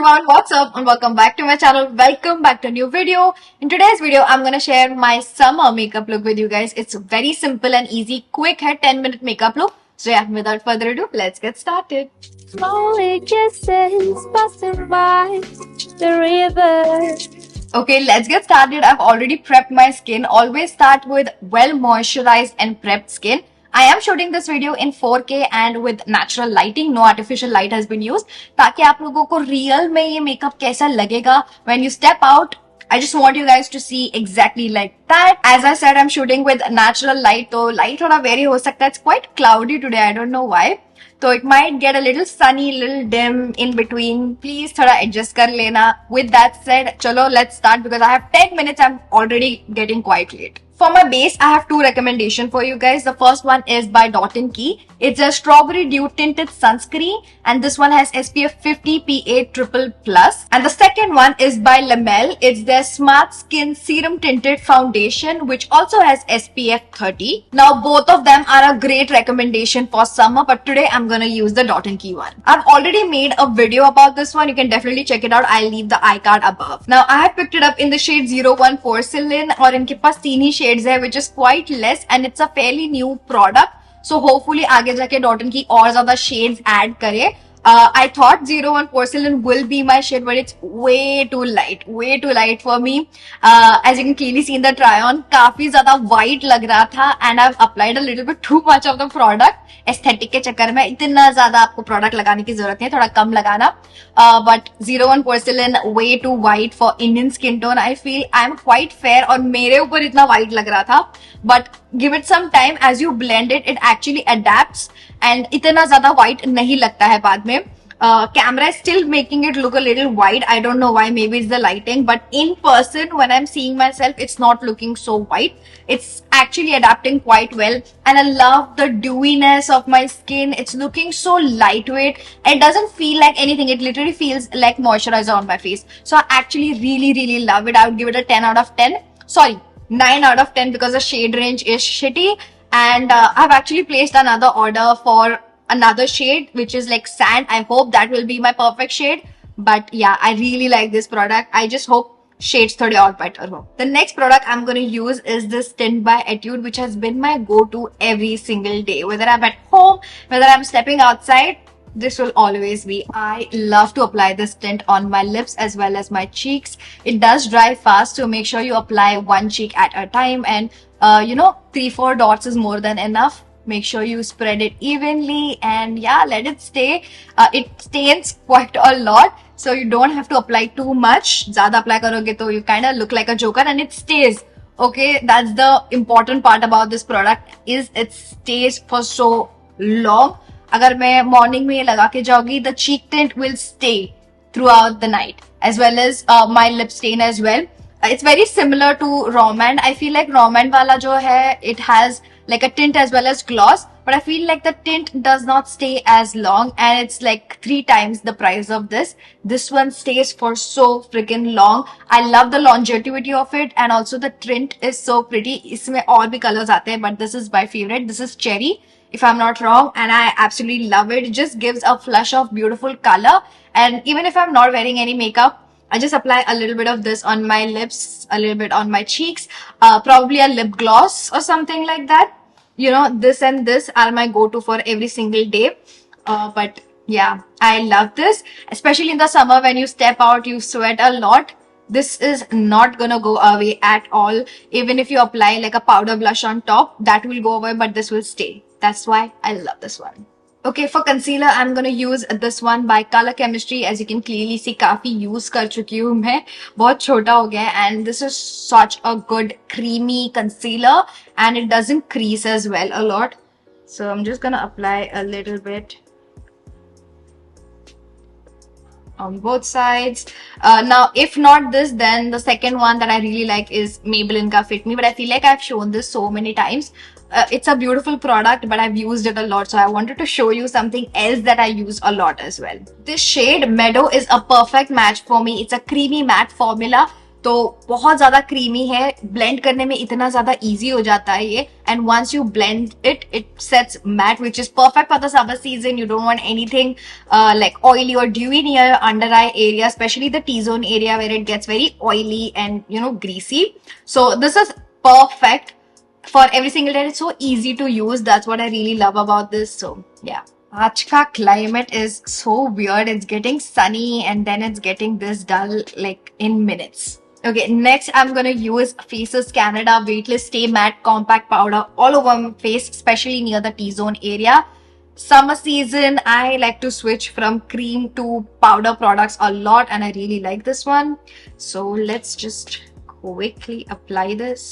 everyone, what's up and welcome back to my channel. Welcome back to a new video. In today's video, I'm gonna share my summer makeup look with you guys. It's very simple and easy, quick hair 10-minute makeup look. So yeah, without further ado, let's get started. Slowly kisses passing by the river. Okay, let's get started. I've already prepped my skin. Always start with well moisturized and prepped skin. I am shooting this video in 4K and with natural lighting. No artificial light has been used. ताकि आप लोगों को real में ये makeup कैसा लगेगा when you step out. I just want you guys to see exactly like that. As I said, I'm shooting with natural light. तो light थोड़ा vary हो सकता है. It's quite cloudy today. I don't know why. So it might get a little sunny, little dim in between. Please थोड़ा adjust कर लेना. With that said, चलो let's start because I have 10 minutes. I'm already getting quite late. For my base, I have two recommendations for you guys. The first one is by Dot & Key. It's a strawberry dew tinted sunscreen and this one has SPF 50 PA+++. And the second one is by Lamel. It's their Smart Skin Serum Tinted Foundation which also has SPF 30. Now both of them are a great recommendation for summer, but today I'm gonna use the Dot & Key one. I've already made a video about this one. You can definitely check it out. I'll leave the iCard above. Now I have picked it up in the shade 01 Porcelain और इनके पास 3 ही shades है which is quite less and it's a fairly new product. So hopefully आगे जाके Dot & Key और ज़्यादा shades add करे. I thought 01 Porcelain will be my shade, but it's way too light for me. As you can clearly see in the try on, काफी ज़्यादा white लग रहा था and I've applied a little bit too much of the product. Aesthetic के चक्कर में इतना ज़्यादा आपको product लगाने की जरूरत नहीं है, थोड़ा कम लगाना. But 01 Porcelain way too white for Indian skin tone. I feel I'm quite fair और मेरे ऊपर इतना white लग रहा था. But give it some time, as you blend it, it actually adapts and इतना ज़्यादा white नहीं लगता है बाद में. Camera is still making it look a little white. I don't know why, maybe it's the lighting, but in person when I'm seeing myself, it's not looking so white. It's actually adapting quite well and I love the dewiness of my skin. It's looking so lightweight. It doesn't feel like anything. It literally feels like moisturizer on my face. So I actually really love it. I would give it a 10 out of 10. Sorry, 9 out of 10 because the shade range is shitty. And I've actually placed another order for another shade which is like sand. I hope that will be my perfect shade. But yeah, I really like this product. I just hope shades thode और better ho. The next product I'm going to use is this tint by Etude which has been my go-to every single day. Whether I'm at home, whether I'm stepping outside, this will always be. I love to apply this tint on my lips as well as my cheeks. It does dry fast, so make sure you apply one cheek at a time and 3-4 dots is more than enough. Make sure you spread it evenly and yeah, let it stay. It stains quite a lot, so you don't have to apply too much. ज़्यादा apply करोगे तो you kind of look like a joker and it stays. Okay, that's the important part about this product is it stays for so long. अगर मैं morning में ये लगा के जाऊँगी, the cheek tint will stay throughout the night as well as my lip stain as well. It's very similar to Romand. I feel like Romand वाला जो है, it has like a tint as well as gloss, but I feel like the tint does not stay as long and it's like 3 times the price of this. This one stays for so freaking long. I love the longevity of it and also the tint is so pretty. इसमें और भी colors आते हैं, but this is my favorite. This is cherry, if I'm not wrong, and I absolutely love it. It just gives a flush of beautiful color, and even if I'm not wearing any makeup, I just apply a little bit of this on my lips, a little bit on my cheeks, probably a lip gloss or something like that. You know, this and this are my go-to for every single day. But yeah, I love this, especially in the summer when you step out, you sweat a lot. This is not gonna go away at all. Even if you apply like a powder blush on top, that will go away, but this will stay. That's why I love this one. Okay, for concealer, I'm gonna use this one by Color Chemistry. As you can clearly see, काफी use कर चुकी हूँ मैं, बहुत छोटा हो गया है, and this is such a good creamy concealer and it doesn't crease as well a lot. So I'm just gonna apply a little bit on both sides. Now, if not this, then the second one that I really like is Maybelline ka Fit Me, but I feel like I've shown this so many times. It's a beautiful product, but I've used it a lot, so I wanted to show you something else that I use a lot as well. This shade Meadow is a perfect match for me. It's a creamy matte formula. तो बहुत ज्यादा creamy है, blend करने में इतना ज्यादा easy हो जाता है ये. And once you blend it, it sets matte, which is perfect for the summer season. You don't want anything like oily or dewy near your under eye area, especially the T-zone area where it gets very oily and greasy. So this is perfect for every single day. It's so easy to use. That's what I really love about this. So yeah. आज का climate is so weird. It's getting sunny and then it's getting this dull like in minutes. Okay, next I'm gonna use Faces Canada Weightless Stay Matte Compact Powder all over my face, especially near the T-zone area. Summer season, I like to switch from cream to powder products a lot, and I really like this one. So let's just quickly apply this.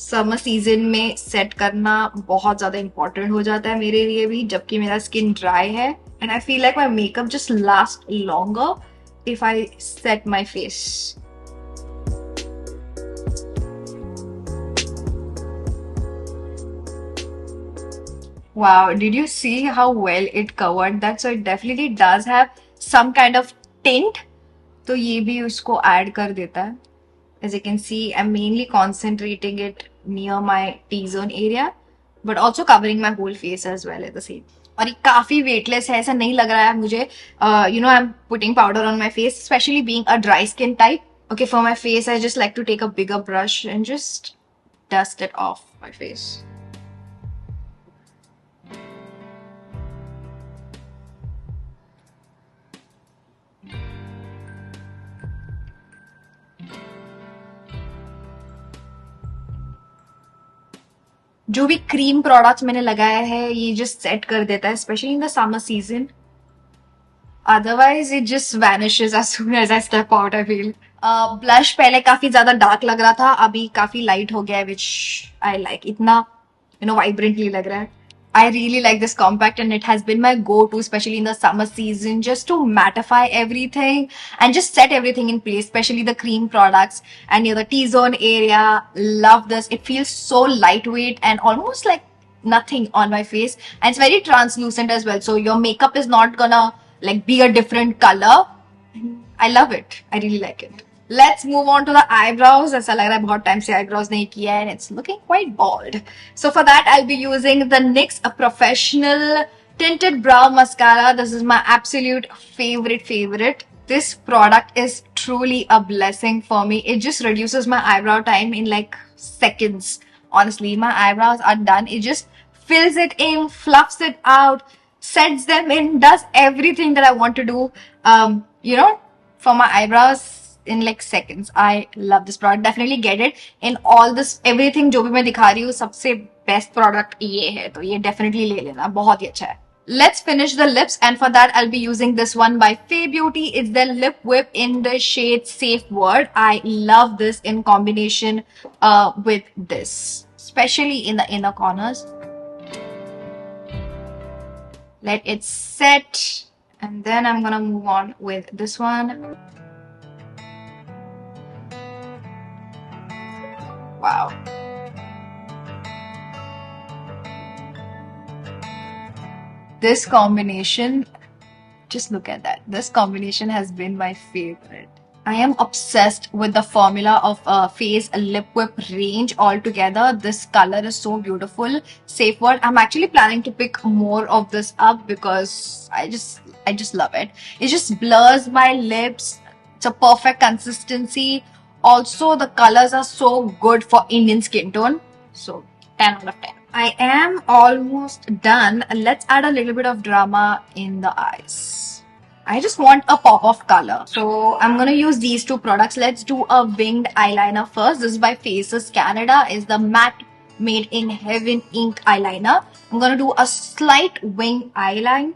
Summer season में set करना बहुत ज्यादा important हो जाता है मेरे लिए भी, जबकि मेरा स्किन ड्राई है. And I feel like my makeup just last longer if I set my face. Wow, did you see how well it covered that? So it definitely does have some kind of tint. तो ये भी उसको add कर देता है. As you can see, I'm mainly concentrating it near my T-zone area, but also covering my whole face as well at the same. और ये काफी weightless है, ऐसा नहीं लग रहा है मुझे. I'm putting powder on my face, especially being a dry skin type. Okay, for my face, I just like to take a bigger brush and just dust it off my face. जो भी cream products मैंने लगाया है ये just set कर देता है, especially in the summer season. Otherwise it just vanishes as soon as I step out. I feel blush पहले काफी ज्यादा डार्क लग रहा था, अभी काफी लाइट हो गया है, विच आई लाइक. इतना वाइब्रेंटली लग रहा है. I really like this compact and it has been my go-to, especially in the summer season, just to mattify everything and just set everything in place, especially the cream products and near the T-zone area. Love this. It feels so lightweight and almost like nothing on my face, and it's very translucent as well, so your makeup is not gonna like be a different color. I love it. I really like it. Let's move on to the eyebrows. ऐसा लग रहा है बहुत time से eyebrows नहीं किया है and it's looking quite bald. So for that I'll be using the NYX Professional Tinted Brow Mascara. This is my absolute favorite. This product is truly a blessing for me. It just reduces my eyebrow time in like seconds. Honestly, my eyebrows are done. It just fills it in, fluffs it out, sets them in, does everything that I want to do. For my eyebrows in like seconds. I love this product. Definitely get it. In all this everything जो भी मैं दिखा रही हूँ, सबसे best product ये है, तो ये definitely ले लेना, बहुत ही अच्छा है. Let's finish the lips, and for that I'll be using this one by Fay Beauty. It's the Lip Whip in the shade Safe Word. I love this in combination with this, especially in the inner corners. Let it set, and then I'm gonna move on with this one. Wow. This combination, just look at that. This combination has been my favorite. I am obsessed with the formula of Fay's Lip Whip range altogether. This color is so beautiful. Safe Word. I'm actually planning to pick more of this up because I just love it. It just blurs my lips. It's a perfect consistency. Also, the colors are so good for Indian skin tone. So, 10 out of 10. I am almost done. Let's add a little bit of drama in the eyes. I just want a pop of color. So, I'm going to use these two products. Let's do a winged eyeliner first. This is by Faces Canada. It's the Matte Made in Heaven Ink Eyeliner. I'm going to do a slight wing eyeline.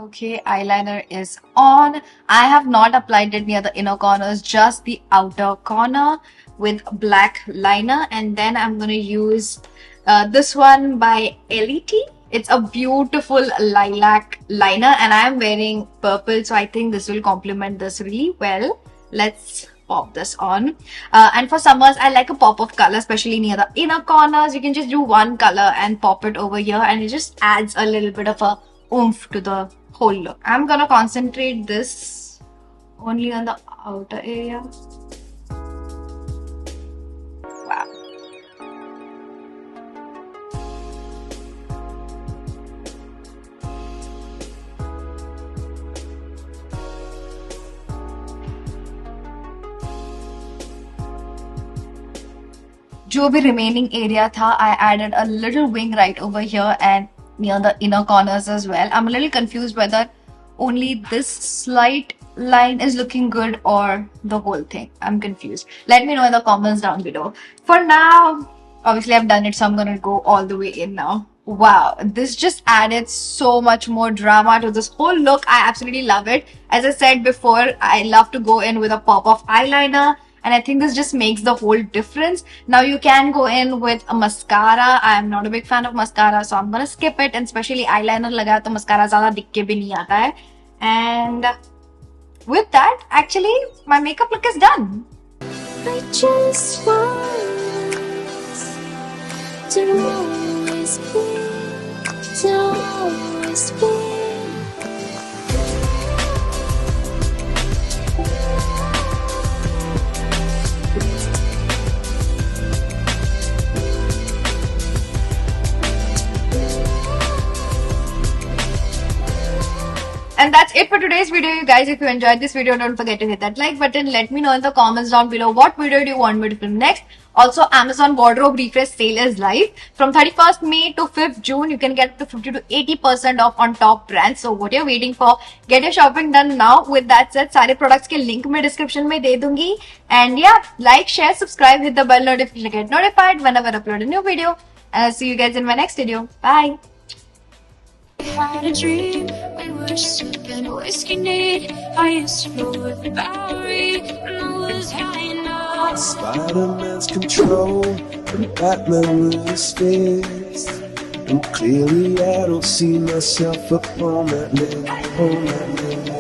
Okay, eyeliner is on. I have not applied it near the inner corners, just the outer corner with black liner. And then I'm going to use this one by LET. It's a beautiful lilac liner and I am wearing purple, so I think this will complement this really well. Let's pop this on. And for summers, I like a pop of color, especially near the inner corners. You can just do one color and pop it over here and it just adds a little bit of a oomph to the whole look. I'm gonna concentrate this only on the outer area. Wow. जो भी remaining area था, I added a little wing right over here and near the inner corners as well. I'm a little confused whether only this slight line is looking good or the whole thing. I'm confused. Let me know in the comments down below. For now, obviously I've done it, so I'm gonna go all the way in now. Wow, this just added so much more drama to this whole look. I absolutely love it. As I said before, I love to go in with a pop of eyeliner. And I think this just makes the whole difference. Now you can go in with a mascara. I am not a big fan of mascara, so I'm gonna skip it. And especially eyeliner लगा तो mascara ज़्यादा दिख के भी नहीं आता है. And with that, actually, my makeup look is done. I just want to always be, to always be. And that's it for today's video, you guys. If you enjoyed this video, don't forget to hit that like button. Let me know in the comments down below what video do you want me to film next. Also, Amazon Wardrobe Refresh sale is live. From 31st May to 5th June, you can get up to 50 to 80% off on top brands. So what you're waiting for, get your shopping done now. With that said, सारे products के link मैं description में दे दूंगी. And yeah, like, share, subscribe, hit the bell notification to get notified whenever I upload a new video. And I'll see you guys in my next video. Bye. Had a dream, we were sipping whiskey neat. I used to roll with the Bowery, and I was high enough. Spider-Man's control, and Batman with his fist. And clearly I don't see myself upon that list.